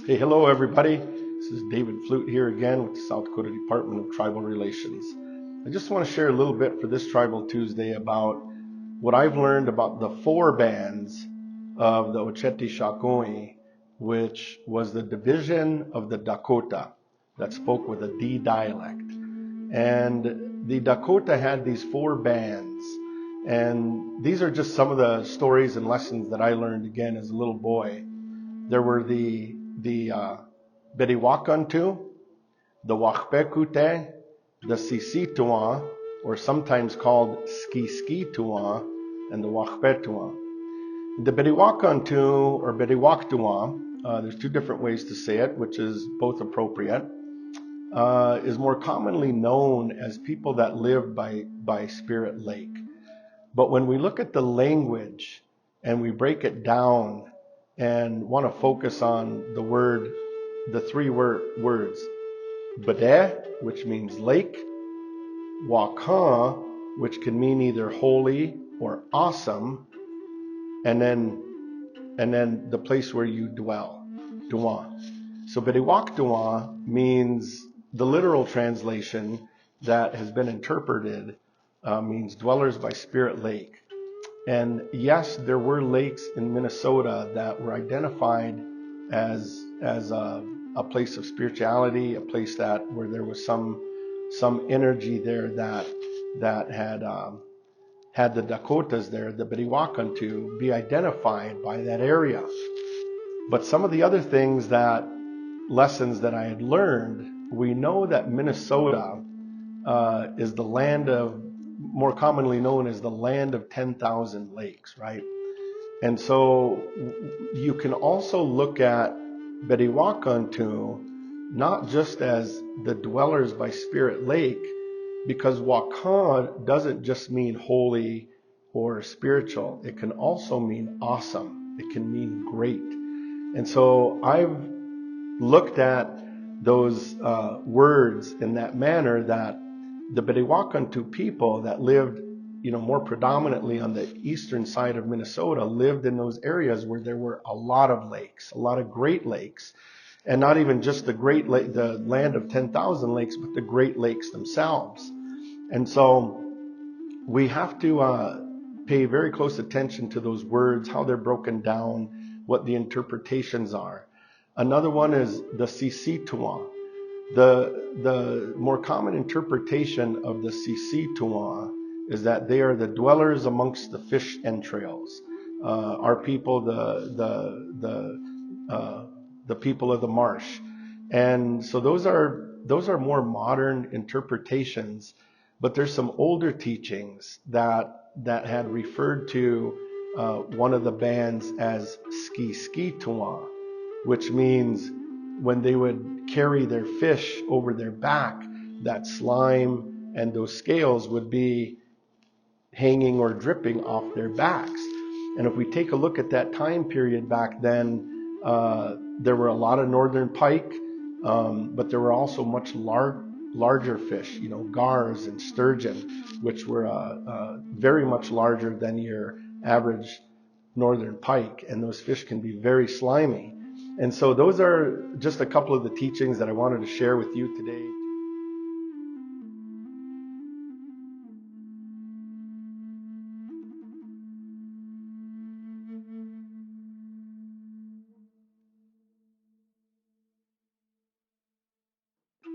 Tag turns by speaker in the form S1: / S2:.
S1: Hey, hello everybody. This is David Flute here again with the South Dakota Department of Tribal Relations. I just want to share a little bit for this Tribal Tuesday about what I've learned about the four bands of the Oceti Sakowin, which was the division of the Dakota that spoke with a D dialect. And the Dakota had these four bands. And these are just some of the stories and lessons that I learned again as a little boy. There were the Bediwakantu, the Wachpekute, the Sisituan, or sometimes called Skiskituan, and the Wachpetuan. The Bediwakantu or Bediwaktuan, there's two different ways to say it, which is both appropriate, is more commonly known as people that lived by Spirit Lake. But when we look at the language and we break it down and want to focus on the three words, Badeh, which means lake, Wakan, which can mean either holy or awesome, and then the place where you dwell, Duan. So Bediwak Duan means, the literal translation that has been interpreted means dwellers by Spirit Lake. And yes, there were lakes in Minnesota that were identified as a place of spirituality, a place where there was some energy there that had the Dakotas there, the Bediwakantu, be identified by that area. But some of the other lessons that I had learned, we know that Minnesota is the land of, more commonly known as the land of 10,000 lakes, right? And so you can also look at Bediwakantu not just as the dwellers by Spirit Lake, because Wakan doesn't just mean holy or spiritual. It can also mean awesome. It can mean great. And so I've looked at those words in that manner, that the Bediwakantu people that lived, more predominantly on the eastern side of Minnesota, lived in those areas where there were a lot of lakes, a lot of great lakes, and not even just the land of 10,000 lakes, but the Great Lakes themselves. And so we have to pay very close attention to those words, how they're broken down, what the interpretations are. Another one is the Sisituan. The more common interpretation of the Sisituan is that they are the dwellers amongst the fish entrails. Our people, the people of the marsh. And so those are more modern interpretations, but there's some older teachings that had referred to one of the bands as Skiskituan, which means when they would carry their fish over their back, that slime and those scales would be hanging or dripping off their backs. And if we take a look at that time period back then, there were a lot of northern pike, but there were also much larger fish, gars and sturgeon, which were very much larger than your average northern pike. And those fish can be very slimy. And so those are just a couple of the teachings that I wanted to share with you today.